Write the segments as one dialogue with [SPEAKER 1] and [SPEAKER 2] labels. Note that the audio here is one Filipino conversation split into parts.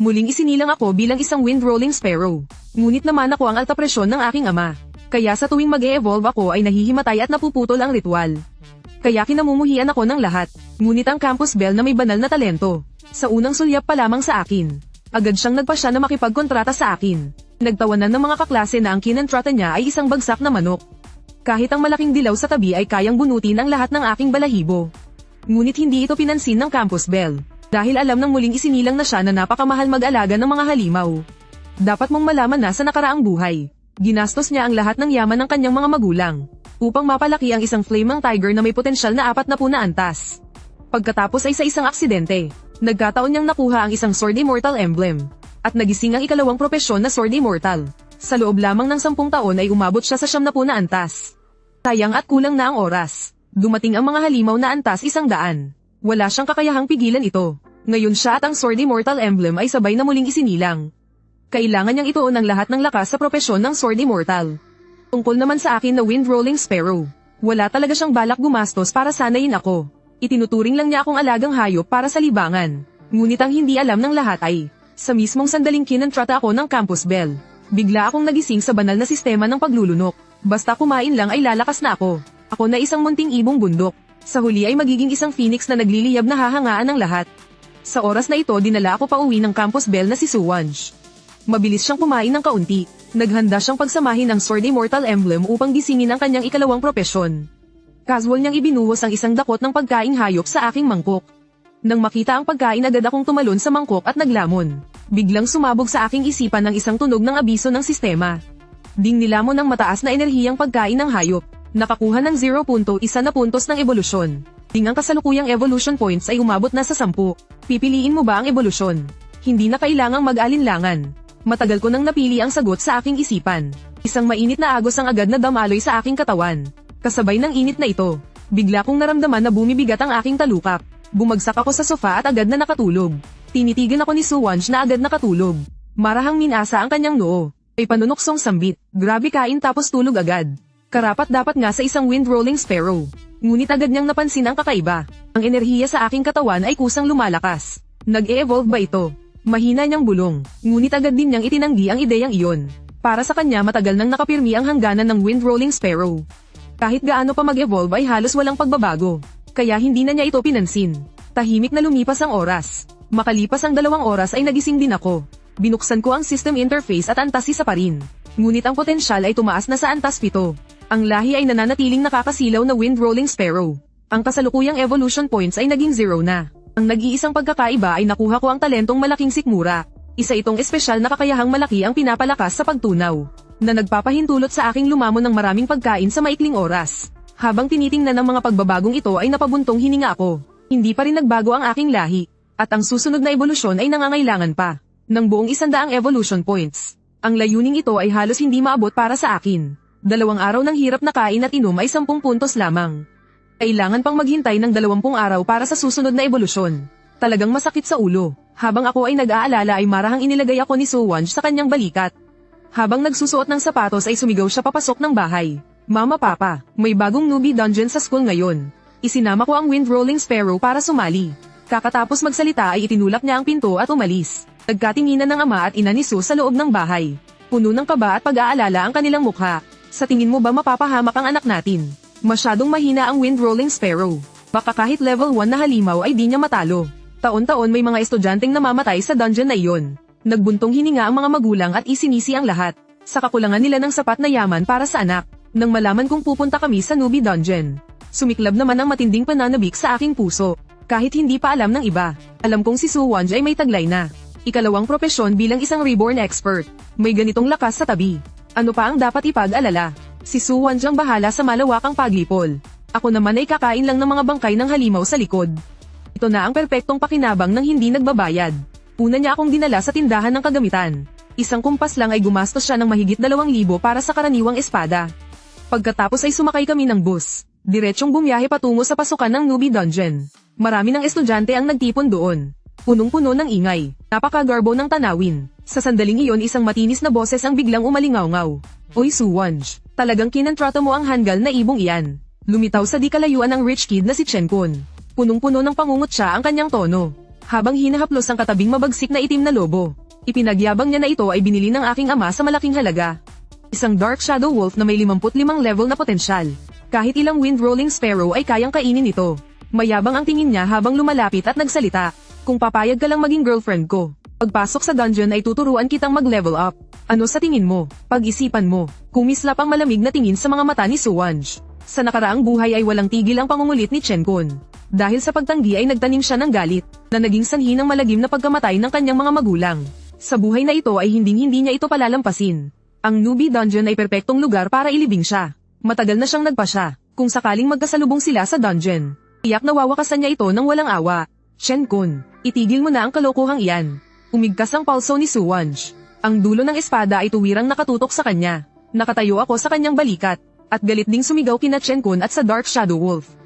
[SPEAKER 1] Muling isinilang ako bilang isang wind-rolling sparrow. Ngunit naman ako ang alta presyon ng aking ama. Kaya sa tuwing mag-e-evolve ako ay nahihimatay at napuputol ang ritual. Kaya kinamumuhian ako ng lahat. Ngunit ang Campus Bell na may banal na talento. Sa unang sulyap pa lamang sa akin. Agad siyang nagpasya na makipagkontrata sa akin. Nagtawanan ng mga kaklase na ang kinontrata niya ay isang bagsak na manok. Kahit ang malaking dilaw sa tabi ay kayang bunutin ang lahat ng aking balahibo. Ngunit hindi ito pinansin ng Campus Bell. Dahil alam ng muling isinilang na siya na napakamahal mag-alaga ng mga halimaw. Dapat mong malaman na sa nakaraang buhay, ginastos niya ang lahat ng yaman ng kanyang mga magulang, upang mapalaki ang isang flaming tiger na may potensyal na 40 na antas. Pagkatapos ay sa isang aksidente, nagkataon niyang nakuha ang isang Sword Immortal emblem, at nagising ang ikalawang propesyon na Sword Immortal. Sa loob lamang ng 10 taon ay umabot siya sa 70 na antas. Sayang at kulang na ang oras. Dumating ang mga halimaw na antas 100. Wala siyang kakayahang pigilan ito. Ngayon siya at ang Sword Immortal emblem ay sabay na muling isinilang. Kailangan niyang ituon ang lahat ng lakas sa propesyon ng Sword Immortal. Tungkol naman sa akin na wind-rolling sparrow, wala talaga siyang balak gumastos para sanayin ako. Itinuturing lang niya akong alagang hayop para sa libangan. Ngunit ang hindi alam ng lahat ay, sa mismong sandaling kinontrata ako ng Campus Bell, bigla akong nagising sa banal na sistema ng paglulunok. Basta kumain lang ay lalakas na ako. Ako na isang munting ibong bundok. Sa huli ay magiging isang phoenix na nagliliyab na hahangaan ng lahat. Sa oras na ito dinala ako pa uwi ng Campus Bell na si Suwanj. Mabilis siyang kumain ng kaunti. Naghanda siyang pagsamahin ng Sword Immortal emblem upang gisingin ang kanyang ikalawang propesyon. Casual niyang ibinuhos ang isang dakot ng pagkaing hayop sa aking mangkok. Nang makita ang pagkain agad akong tumalon sa mangkok at naglamon. Biglang sumabog sa aking isipan ang isang tunog ng abiso ng sistema. Ding nilamon ng mataas na enerhiyang pagkain ng hayop. Nakakuha ng 0.1 na puntos ng ebolusyon. Ding ang kasalukuyang evolution points ay umabot na sa 10. Pipiliin mo ba ang ebolusyon? Hindi na kailangang mag-alinlangan. Matagal ko nang napili ang sagot sa aking isipan. Isang mainit na agos ang agad na damaloy sa aking katawan. Kasabay ng init na ito, bigla kong naramdaman na bumibigat ang aking talukap. Bumagsak ako sa sofa at agad na nakatulog. Tinitigan ako ni Suwanj na agad nakatulog. Marahang minasa ang kanyang noo. Ay panunuksong sambit. Grabe kain tapos tulog agad. Karapat-dapat nga sa isang wind-rolling sparrow. Ngunit agad niyang napansin ang kakaiba. Ang enerhiya sa aking katawan ay kusang lumalakas. Nag-e-evolve ba ito? Mahina niyang bulong. Ngunit agad din niyang itinanggi ang ideyang iyon. Para sa kanya matagal nang nakapirmi ang hangganan ng wind-rolling sparrow. Kahit gaano pa mag-evolve ay halos walang pagbabago. Kaya hindi na niya ito pinansin. Tahimik na lumipas ang oras. Makalipas ang 2 oras ay nagising din ako. Binuksan ko ang system interface at antas 1 pa rin. Ngunit ang potensyal ay tumaas na sa antas 7. Ang lahi ay nananatiling nakakasilaw na wind-rolling sparrow. Ang kasalukuyang evolution points ay naging 0 na. Ang nag-iisang pagkakaiba ay nakuha ko ang talentong malaking sikmura. Isa itong espesyal na kakayahang malaki ang pinapalakas sa pagtunaw, na nagpapahintulot sa aking lumamon ng maraming pagkain sa maikling oras. Habang tinitingnan ng mga pagbabagong ito ay napabuntong hininga ako. Hindi pa rin nagbago ang aking lahi. At ang susunod na evolusyon ay nangangailangan pa ng buong 100 evolution points. Ang layuning ito ay halos hindi maabot para sa akin. 2 araw ng hirap na kain at inom ay 10 puntos lamang. Kailangan pang maghintay ng 20 araw para sa susunod na ebolusyon. Talagang masakit sa ulo. Habang ako ay nag-aalala ay marahang inilagay ako ni Suwanj sa kanyang balikat. Habang nagsusuot ng sapatos ay sumigaw siya papasok ng bahay. Mama Papa, may bagong newbie dungeon sa school ngayon. Isinama ko ang wind-rolling sparrow para sumali. Kakatapos magsalita ay itinulak niya ang pinto at umalis. Nagkatinginan ng ama at ina ni Su sa loob ng bahay. Puno ng kaba at pag-aalala ang kanilang mukha. Sa tingin mo ba mapapahamak ang anak natin? Masyadong mahina ang wind-rolling sparrow. Baka kahit level 1 na halimaw ay di niya matalo. Taon-taon may mga estudyanteng namamatay sa dungeon na iyon. Nagbuntong hininga ang mga magulang at isinisi ang lahat. Sa kakulangan nila ng sapat na yaman para sa anak. Nang malaman kong pupunta kami sa newbie dungeon, sumiklab naman ang matinding pananabik sa aking puso. Kahit hindi pa alam ng iba, alam kong si Suwanj ay may taglay na. Ikalawang propesyon bilang isang reborn expert. May ganitong lakas sa tabi. Ano pa ang dapat ipag-alala? Si Suwanj ang bahala sa malawakang paglipol. Ako naman ay kakain lang ng mga bangkay ng halimaw sa likod. Ito na ang perpektong pakinabang ng hindi nagbabayad. Una niya akong dinala sa tindahan ng kagamitan. Isang kumpas lang ay gumastos siya ng mahigit 2,000 para sa karaniwang espada. Pagkatapos ay sumakay kami ng bus. Diretsyong bumiyahe patungo sa pasukan ng newbie dungeon. Marami ng estudyante ang nagtipon doon. Punong-puno ng ingay. Napakagarbo ng tanawin. Sa sandaling iyon isang matinis na boses ang biglang umalingaw-ngaw. Oy Suwanj, talagang kinontrata mo ang hanggal na ibong iyan. Lumitaw sa di kalayuan ng rich kid na si Chen Kun. Punong-puno ng pangungutya ang kanyang tono. Habang hinahaplos ang katabing mabagsik na itim na lobo, ipinagyabang niya na ito ay binili ng aking ama sa malaking halaga. Isang Dark Shadow Wolf na may 55 level na potensyal. Kahit ilang Wind-Rolling Sparrow ay kayang kainin ito. Mayabang ang tingin niya habang lumalapit at nagsalita. Kung papayag ka lang maging girlfriend ko, pagpasok sa dungeon ay tuturuan kitang mag-level up. Ano sa tingin mo? Pag-isipan mo. Kumislap ang malamig na tingin sa mga mata ni Suwanj. Sa nakaraang buhay ay walang tigil ang pangungulit ni Chen Kun. Dahil sa pagtanggi ay nagtanim siya ng galit, na naging sanhi ng malagim na pagkamatay ng kanyang mga magulang. Sa buhay na ito ay hindi niya ito palalampasin. Ang newbie dungeon ay perpektong lugar para ilibing siya. Matagal na siyang nagpasya, kung sakaling magkasalubong sila sa dungeon. Tiyak na wawakasan niya ito ng walang awa. Chen Kun, itigil mo na ang kalokohang iyan. Umigkas ang pulso ni Suwanj. Ang dulo ng espada ay tuwirang nakatutok sa kanya. Nakatayo ako sa kanyang balikat, at galit ding sumigaw kina Chen Kun at sa Dark Shadow Wolf.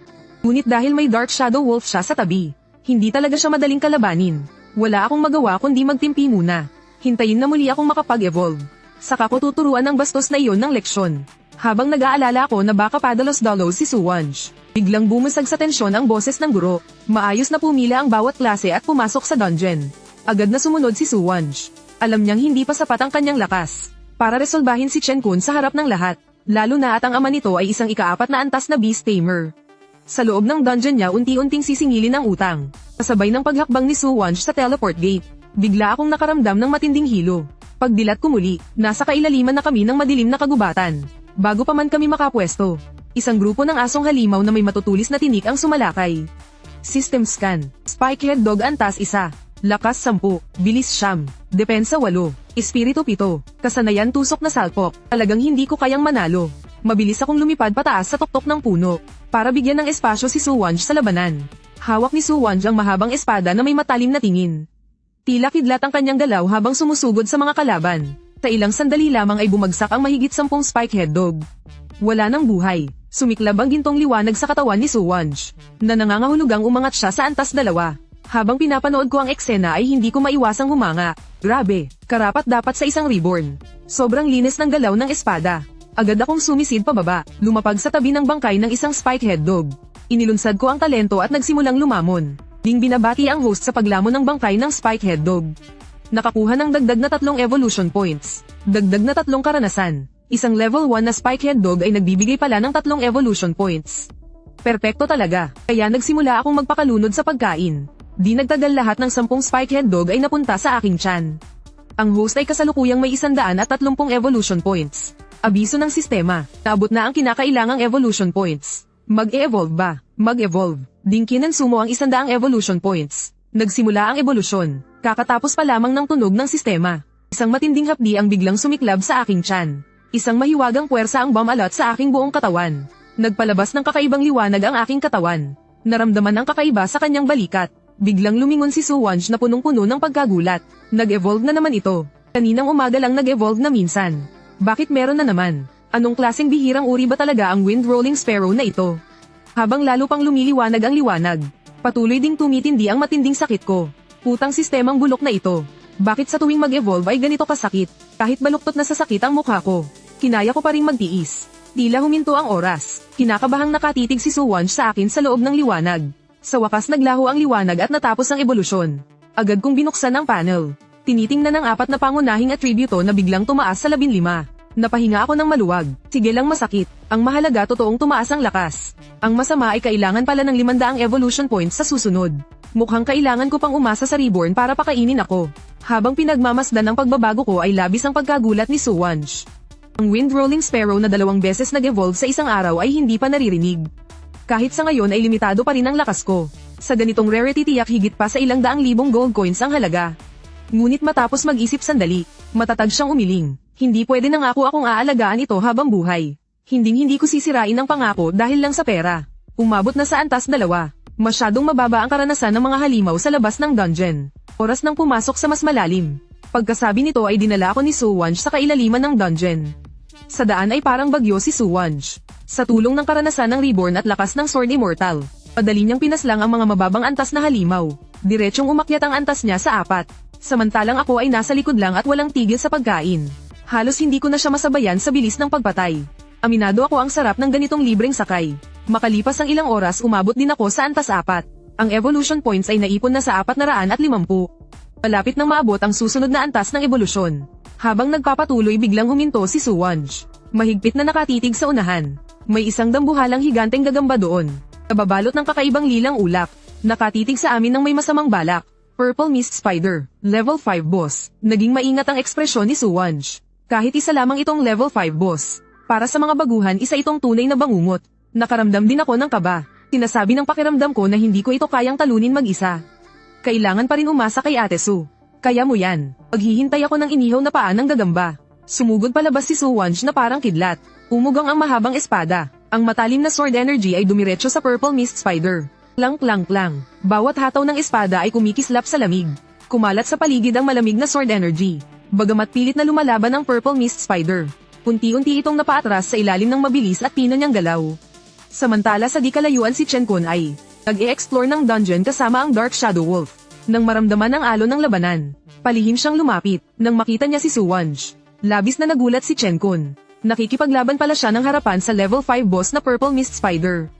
[SPEAKER 1] Ngunit dahil may Dark Shadow Wolf siya sa tabi, hindi talaga siya madaling kalabanin. Wala akong magawa kundi magtimpi muna. Hintayin na muli akong makapag-evolve. Saka ko tuturuan ng bastos na iyon ng leksyon. Habang nag-aalala ko na baka padalos-dalos si Suwanj, biglang bumusag sa tensyon ang boses ng guro. Maayos na pumila ang bawat klase at pumasok sa dungeon. Agad na sumunod si Suwanj. Alam niyang hindi pa sapat ang kanyang lakas para resolbahin si Chen Kun sa harap ng lahat, lalo na at ang ama nito ay isang ika-4 na antas na beast tamer. Sa loob ng dungeon niya unti-unting sisingilin ang utang. Kasabay ng paghakbang ni Suwanj sa teleport gate, bigla akong nakaramdam ng matinding hilo. Pagdilat ko muli, nasa kailaliman na kami ng madilim na kagubatan. Bago pa man kami makapwesto, isang grupo ng asong halimaw na may matutulis na tinik ang sumalakay. System scan, Spikehead Dog antas 1, lakas 10, bilis 9, depensa 8, espiritu 7, kasanayan tusok na salpok. Talagang hindi ko kayang manalo. Mabilis akong lumipad pataas sa tuktok ng puno, para bigyan ng espasyo si Suwanj sa labanan. Hawak ni Suwanj ang mahabang espada na may matalim na tingin. Tila kidlat ang kanyang galaw habang sumusugod sa mga kalaban. Sa ilang sandali lamang ay bumagsak ang mahigit 10 Spikehead Dog. Wala nang buhay. Sumiklab ang gintong liwanag sa katawan ni Suwanj, na nangangahulugang umangat siya sa antas 2. Habang pinapanood ko ang eksena ay hindi ko maiwasang humanga. Grabe, karapat dapat sa isang reborn. Sobrang linis ng galaw ng espada. Agad akong sumisid pababa, lumapag sa tabi ng bangkay ng isang Spikehead Dog. Inilunsad ko ang talento at nagsimulang lumamon. Ding binabati ang host sa paglamon ng bangkay ng Spikehead Dog. Nakakuha ng dagdag na 3 evolution points. Dagdag na 3 karanasan. Isang level 1 na Spikehead Dog ay nagbibigay pala ng 3 evolution points. Perpekto talaga, kaya nagsimula akong magpakalunod sa pagkain. Di nagtagal lahat ng 10 Spikehead Dog ay napunta sa aking tiyan. Ang host ay kasalukuyang may 130 evolution points. Abiso ng sistema, naabot na ang kinakailangang evolution points. Mag-e-evolve ba? Mag-evolve. Ding kinansumo ang 100 evolution points. Nagsimula ang evolusyon, kakatapos pa lamang ng tunog ng sistema. Isang matinding hapdi ang biglang sumiklab sa aking tiyan. Isang mahiwagang puwersa ang bumalot sa aking buong katawan. Nagpalabas ng kakaibang liwanag ang aking katawan. Naramdaman ang kakaiba sa kanyang balikat. Biglang lumingon si Suwanj na punong-puno ng pagkagulat. Nag-evolve na naman ito. Kaninang umaga lang nag-evolve na minsan. Bakit meron na naman? Anong klaseng bihirang uri ba talaga ang Wind-Rolling Sparrow na ito? Habang lalo pang lumiliwanag ang liwanag, patuloy ding tumitindi ang matinding sakit ko. Putang sistemang bulok na ito. Bakit sa tuwing mag-evolve ay ganito kasakit? Kahit baluktot na sa sakit ang mukha ko, kinaya ko pa ring magtiis. Tila huminto ang oras. Kinakabahang nakatitig si Suwanj sa akin sa loob ng liwanag. Sa wakas naglaho ang liwanag at natapos ang ebolusyon. Agad kong binuksan ang panel. Tinitingnan ng 4 na pangunahing atributo na biglang tumaas sa 15. Napahinga ako ng maluwag. Sige lang masakit. Ang mahalaga totoong tumaas ang lakas. Ang masama ay kailangan pala ng 500 evolution points sa susunod. Mukhang kailangan ko pang umasa sa reborn para pakainin ako. Habang pinagmamasdan ng pagbabago ko ay labis ang pagkagulat ni Suwanj. Ang Wind-Rolling Sparrow na 2 beses nag-evolve sa isang araw ay hindi pa naririnig. Kahit sa ngayon ay limitado pa rin ang lakas ko. Sa ganitong rarity tiyak higit pa sa ilang daang libong gold coins ang halaga. Ngunit matapos mag-isip sandali, matatag siyang umiling. Hindi pwede nang akong aalagaan ito habang buhay. Hindi ko sisirain ang pangako dahil lang sa pera. Umabot na sa antas 2. Masyadong mababa ang karanasan ng mga halimaw sa labas ng dungeon. Oras nang pumasok sa mas malalim. Pagkasabi nito ay dinala ako ni Suwanj sa kailaliman ng dungeon. Sa daan ay parang bagyo si Suwanj. Sa tulong ng karanasan ng reborn at lakas ng sword immortal, padali niyang pinaslang ang mga mababang antas na halimaw. Diretsyong umakyat ang antas niya sa 4. Samantalang ako ay nasa likod lang at walang tigil sa pagkain. Halos hindi ko na siya masabayan sa bilis ng pagpatay. Aminado ako ang sarap ng ganitong libreng sakay. Makalipas ang ilang oras umabot din ako sa antas 4. Ang evolution points ay naipon na sa 450. Malapit nang maabot ang susunod na antas ng ebolusyon. Habang nagpapatuloy biglang huminto si Suwanj. Mahigpit na nakatitig sa unahan. May isang dambuhalang higanteng gagamba doon. Nababalot ng kakaibang lilang ulap. Nakatitig sa amin ng may masamang balak. Purple Mist Spider, Level 5 Boss. Naging maingat ang ekspresyon ni Suwanj. Kahit isa lamang itong Level 5 Boss. Para sa mga baguhan isa itong tunay na bangungot. Nakaramdam din ako ng kaba. Sinasabi ng pakiramdam ko na hindi ko ito kayang talunin mag-isa. Kailangan pa rin umasa kay Ate Su. Kaya mo yan. Paghihintay ako ng inihaw na paa ng gagamba. Sumugod palabas si Suwanj na parang kidlat. Umugang ang mahabang espada. Ang matalim na sword energy ay dumiretso sa Purple Mist Spider. Klang klang klang. Bawat hataw ng espada ay kumikislap sa lamig. Kumalat sa paligid ang malamig na sword energy. Bagamat pilit na lumalaban ang Purple Mist Spider. Unti-unti itong napaatras sa ilalim ng mabilis at pino niyang galaw. Samantala sa di kalayuan si Chen Kun ay nag-e-explore ng dungeon kasama ang Dark Shadow Wolf. Nang maramdaman ang alon ng labanan, palihim siyang lumapit. Nang makita niya si Suwanj, labis na nagulat si Chen Kun. Nakikipaglaban pala siya ng harapan sa level 5 boss na Purple Mist Spider.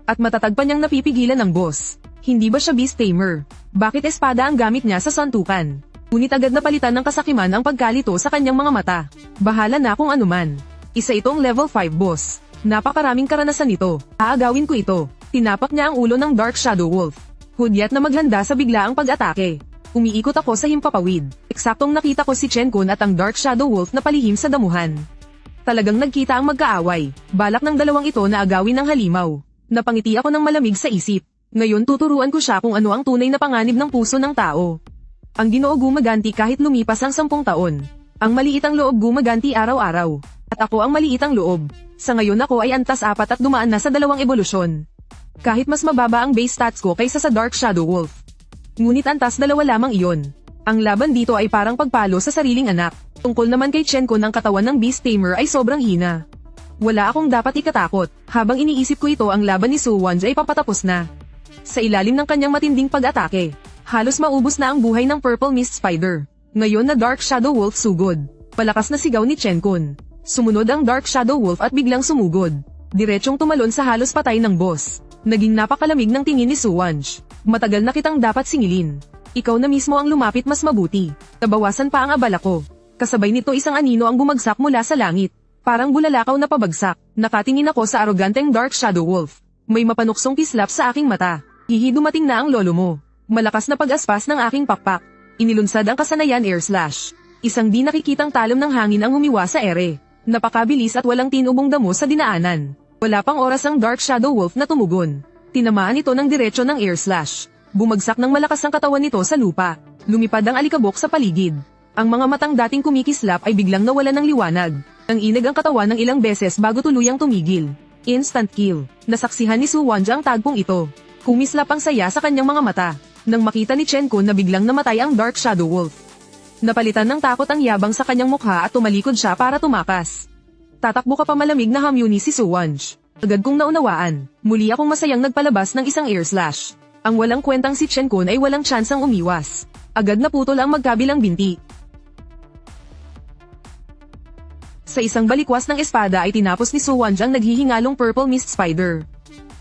[SPEAKER 1] At matatag pa niyang napipigilan ng boss. Hindi ba siya Beast Tamer? Bakit espada ang gamit niya sa suntukan? Ngunit agad na palitan ng kasakiman ang pagkalito sa kanyang mga mata. Bahala na kung anuman. Isa itong level 5 boss. Napakaraming karanasan nito. Aagawin ko ito. Tinapak niya ang ulo ng Dark Shadow Wolf. Hudyat na maghanda sa biglaang pag-atake. Umiikot ako sa himpapawid. Eksaktong nakita ko si Chen Kun at ang Dark Shadow Wolf na palihim sa damuhan. Talagang nagkita ang magkaaway. Balak ng dalawang ito na agawin ng halimaw. Napangiti ako ng malamig sa isip. Ngayon tuturuan ko siya kung ano ang tunay na panganib ng puso ng tao. Ang Ginoo gumaganti kahit lumipas ang 10 taon. Ang maliit ang loob gumaganti araw-araw. At ako ang maliit ang loob. Sa ngayon ako ay antas 4 at dumaan na sa 2 ebolusyon. Kahit mas mababa ang base stats ko kaysa sa Dark Shadow Wolf. Ngunit antas 2 lamang iyon. Ang laban dito ay parang pagpalo sa sariling anak. Tungkol naman kay Chen Kun ang katawan ng Beast Tamer ay sobrang hina. Wala akong dapat ikatakot. Habang iniisip ko ito ang laban ni Suwanj ay papatapos na. Sa ilalim ng kanyang matinding pag-atake, halos maubos na ang buhay ng Purple Mist Spider. Ngayon na Dark Shadow Wolf sugod. Palakas na sigaw ni Chen Kun. Sumunod ang Dark Shadow Wolf at biglang sumugod. Diretsyong tumalon sa halos patay ng boss. Naging napakalamig ng tingin ni Suwanj. Matagal na kitang dapat singilin. Ikaw na mismo ang lumapit mas mabuti. Nabawasan pa ang abala ko. Kasabay nito isang anino ang bumagsak mula sa langit. Parang bulalakaw na pabagsak. Nakatingin ako sa aroganteng Dark Shadow Wolf. May mapanuksong kislap sa aking mata. Hihi dumating na ang lolo mo. Malakas na pag-aspas ng aking pakpak. Inilunsad ang kasanayan air slash. Isang di nakikitang talon ng hangin ang humiwa sa ere. Napakabilis at walang tinubong damo sa dinaanan. Wala pang oras ang Dark Shadow Wolf na tumugon. Tinamaan ito ng diretsyo ng air slash. Bumagsak ng malakas ang katawan nito sa lupa. Lumipad ang alikabok sa paligid. Ang mga matang dating kumikislap ay biglang nawalan ng liwanag. Nanginag ang katawan ng ilang beses bago tuluyang tumigil. Instant kill. Nasaksihan ni Suwanj ang tagpong ito. Kumislap ang saya sa kanyang mga mata. Nang makita ni Chen Kun na biglang namatay ang Dark Shadow Wolf. Napalitan ng takot ang yabang sa kanyang mukha at tumalikod siya para tumakas. Tatakbo ka pa malamig na hamyuni si Suwanj. Agad kong naunawaan. Muli akong masayang nagpalabas ng isang air slash. Ang walang kwentang si Chen Kun ay walang tsansang umiwas. Agad naputol ang magkabilang binti. Sa isang balikwas ng espada ay tinapos ni Suwanj ang naghihingalong Purple Mist Spider.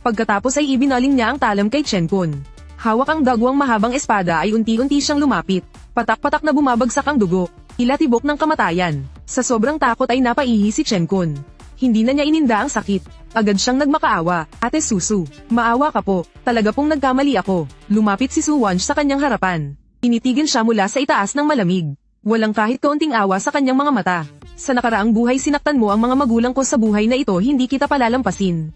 [SPEAKER 1] Pagkatapos ay ibinaling niya ang talam kay Chen Kun. Hawak ang dagwang mahabang espada ay unti-unti siyang lumapit. Patak-patak na bumabagsak ang dugo. Tila tibok ng kamatayan. Sa sobrang takot ay napaihi si Chen Kun. Hindi na niya ininda ang sakit. Agad siyang nagmakaawa. Ate Susu, maawa ka po. Talaga pong nagkamali ako. Lumapit si Suwanj sa kanyang harapan. Initigil siya mula sa itaas ng malamig. Walang kahit kaunting awa sa kanyang mga mata. Sa nakaraang buhay sinaktan mo ang mga magulang ko sa buhay na ito hindi kita palalampasin.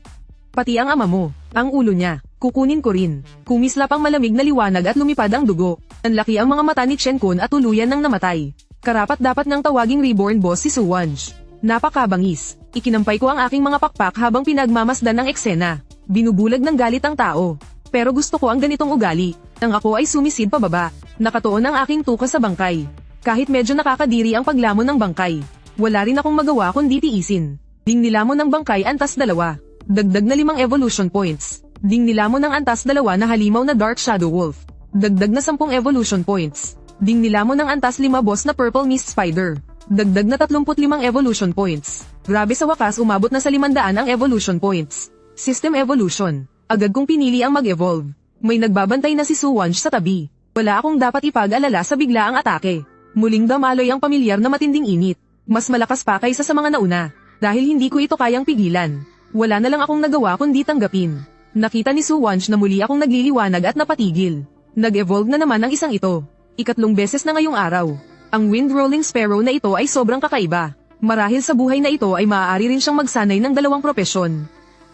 [SPEAKER 1] Pati ang ama mo, ang ulo niya, kukunin ko rin. Kumislap ang malamig na liwanag at lumipad ang dugo. Nanlaki ang mga mata ni Chen Kun at tuluyan ng namatay. Karapat dapat ng tawaging reborn boss si Suwanj. Napakabangis. Ikinampay ko ang aking mga pakpak habang pinagmamasdan ng eksena. Binubulag ng galit ang tao. Pero gusto ko ang ganitong ugali. Nang ako ay sumisid pababa, nakatuon ang aking tuka sa bangkay. Kahit medyo nakakadiri ang paglamon ng bangkay. Wala rin akong magawa kundi tiisin. Ding nilamon ng bangkay antas 2. Dagdag na 5 evolution points. Ding nilamon ng antas 2 na halimaw na Dark Shadow Wolf. Dagdag na 10 evolution points. Ding nilamon ng antas 5 boss na Purple Mist Spider. Dagdag na 35 evolution points. Grabe sa wakas umabot na sa 500 ang evolution points. System evolution. Agad kong pinili ang mag-evolve. May nagbabantay na si Suwonj sa tabi. Wala akong dapat ipag-alala sa biglaang atake. Muling damaloy ang pamilyar na matinding init. Mas malakas pa kaysa sa mga nauna. Dahil hindi ko ito kayang pigilan. Wala na lang akong nagawa kundi tanggapin. Nakita ni Suwonj na muli akong nagliliwanag at napatigil. Nag-evolve na naman ang isang ito. Ikatlong beses na ngayong araw. Ang Wind Rolling Sparrow na ito ay sobrang kakaiba. Marahil sa buhay na ito ay maaari rin siyang magsanay ng dalawang propesyon.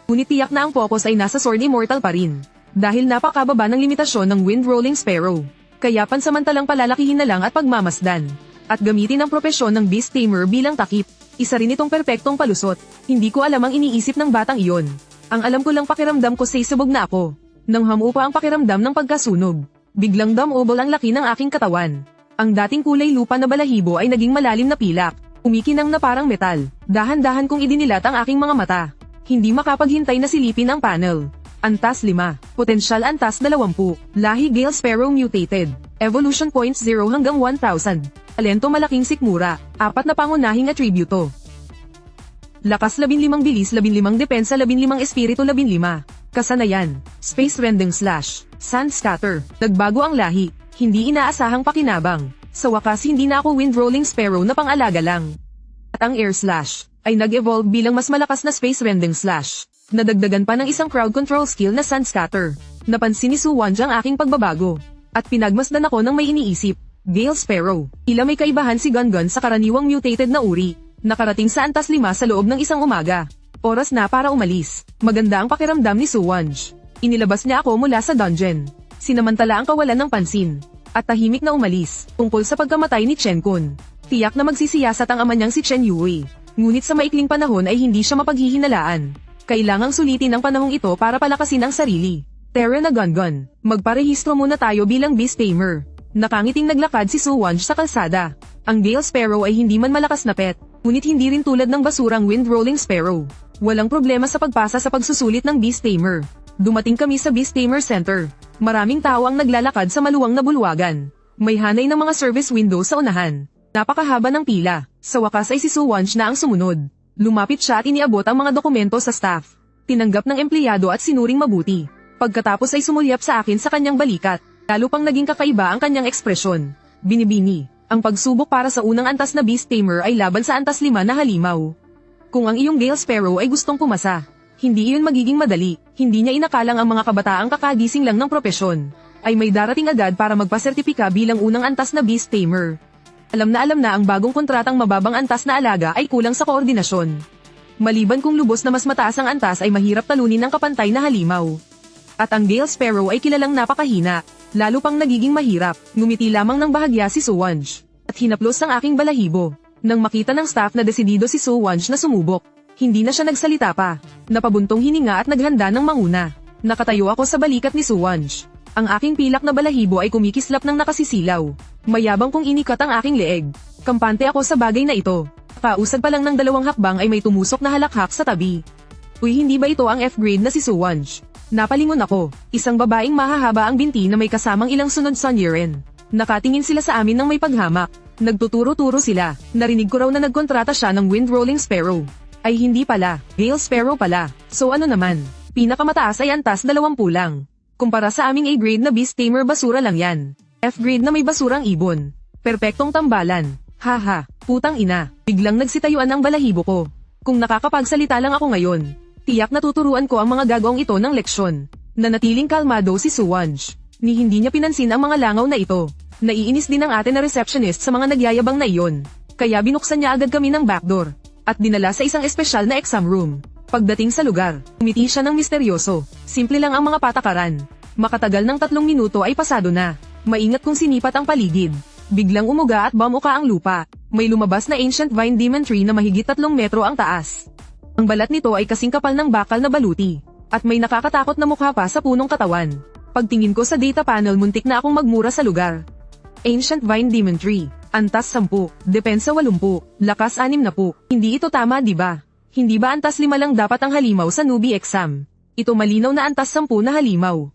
[SPEAKER 1] Ngunit tiyak na ang focus ay nasa Sword Immortal pa rin. Dahil napakababa ng limitasyon ng Wind Rolling Sparrow. Kaya pansamantalang palalakihin na lang at pagmamasdan. At gamitin ang propesyon ng Beast Tamer bilang takip. Isa rin itong perpektong palusot. Hindi ko alam ang iniisip ng batang iyon. Ang alam ko lang pakiramdam ko sabog na ako. Nang hamupa ang pakiramdam ng pagkasunog. Biglang damobol ang laki ng aking katawan. Ang dating kulay lupa na balahibo ay naging malalim na pilak. Umikinang na parang metal. Dahan-dahan kong idinilat ang aking mga mata. Hindi makapaghintay na silipin ang panel. Antas 5. Potensyal antas 20. Lahi Gale Sparrow Mutated. Evolution points 0 hanggang 1,000. Talento malaking sikmura. 4 na pangunahing atributo. Lakas 15 bilis 15 depensa 15 espiritu 15. Kasanayan. Space Rending Slash. Sand Scatter. Nagbago ang lahi. Hindi inaasahang pakinabang. Sa wakas hindi na ako Wind Rolling Sparrow na pang-alaga lang. At ang Air Slash ay nag-evolve bilang mas malakas na Space Rending Slash. Nadagdagan pa ng isang crowd control skill na Sand Scatter. Napansin ni Suwonj ang aking pagbabago. At pinagmasdan ako ng may iniisip. Gale Sparrow. Tila may kaibahan si Gungun sa karaniwang mutated na uri. Nakarating sa antas 5 sa loob ng isang umaga. Oras na para umalis. Maganda ang pakiramdam ni Suwonj. Inilabas niya ako mula sa dungeon. Sinamantala ang kawalan ng pansin. At tahimik na umalis. Tungkol sa pagkamatay ni Chen Kun. Tiyak na magsisiyasat ang ama niyang si Chen Yui. Ngunit sa maikling panahon ay hindi siya mapaghihinalaan. Kailangang sulitin ang panahong ito para palakasin ang sarili. Terra na Gungun. Magparehistro muna tayo bilang Beast Tamer. Nakangiting naglakad si Suwonj sa kalsada. Ang Gale Sparrow ay hindi man malakas na pet, ngunit hindi rin tulad ng basurang Wind Rolling Sparrow. Walang problema sa pagpasa sa pagsusulit ng Beast Tamer. Dumating kami sa Beast Tamer Center. Maraming tao ang naglalakad sa maluwang na bulwagan. May hanay ng mga service window sa unahan. Napakahaba ng pila. Sa wakas ay si Suwonj na ang sumunod. Lumapit siya at iniabot ang mga dokumento sa staff. Tinanggap ng empleyado at sinuring mabuti. Pagkatapos ay sumulyap sa akin sa kanyang balikat. Lalo pang naging kakaiba ang kanyang ekspresyon. Binibini. Ang pagsubok para sa unang antas na Beast Tamer ay laban sa antas 5 na halimaw. Kung ang iyong Gale Sparrow ay gustong pumasa, hindi iyon magiging madali. Hindi niya inakalang ang mga kabataang kakagising lang ng propesyon ay may darating agad para magpasertipika bilang unang antas na Beast Tamer. Alam na ang bagong kontratang mababang antas na alaga ay kulang sa koordinasyon. Maliban kung lubos na mas mataas ang antas ay mahirap talunin ng kapantay na halimaw. At ang Gale Sparrow ay kilalang napakahina, lalo pang nagiging mahirap. Ngumiti lamang ng bahagya si Suwonj at hinaplos ang aking balahibo. Nang makita ng staff na desidido si Suwonj na sumubok, hindi na siya nagsalita pa. Napabuntong hininga at naghanda ng manguna. Nakatayo ako sa balikat ni Suwonj. Ang aking pilak na balahibo ay kumikislap ng nakasisilaw. Mayabang kong inikat ang aking leeg. Kampante ako sa bagay na ito. Kausad pa lang ng 2 hakbang ay may tumusok na halakhak sa tabi. Uy, hindi ba ito ang F-grade na si Suwonj? Napalingon ako. Isang babaeng mahahaba ang binti na may kasamang ilang sunod sonyerin. Nakatingin sila sa amin ng may paghamak. Nagtuturo-turo sila. Narinig ko raw na nagkontrata siya ng Wind Rolling Sparrow. Ay hindi pala. Gale Sparrow pala. So ano naman? Pinakamataas ay antas 20 lang. Kumpara sa aming A-grade na Beast Tamer basura lang yan. F-grade na may basurang ibon. Perpektong tambalan. Haha, putang ina. Biglang nagsitayuan ang balahibo ko. Kung nakakapagsalita lang ako ngayon, tiyak natuturuan ko ang mga gagawang ito ng leksyon. Nanatiling kalmado si Suwonj. Ni hindi niya pinansin ang mga langaw na ito. Naiinis din ang atin na receptionist sa mga nagyayabang na iyon. Kaya binuksan niya agad kami ng backdoor. At dinala sa isang espesyal na exam room. Pagdating sa lugar, umiti siya ng misteryoso. Simple lang ang mga patakaran. Makatagal ng 3 minuto ay pasado na. Maingat kong sinipat ang paligid. Biglang umuga at bamuka ang lupa. May lumabas na ancient vine demon tree na mahigit 3 metro ang taas. Ang balat nito ay kasing kapal ng bakal na baluti. At may nakakatakot na mukha pa sa punong katawan. Pagtingin ko sa data panel muntik na akong magmura sa lugar. Ancient vine demon tree. Antas 10. Depensa 80. Lakas 60. Hindi ito tama, di ba? Hindi ba antas 5 lang dapat ang halimaw sa newbie exam? Ito malinaw na antas 10 na halimaw.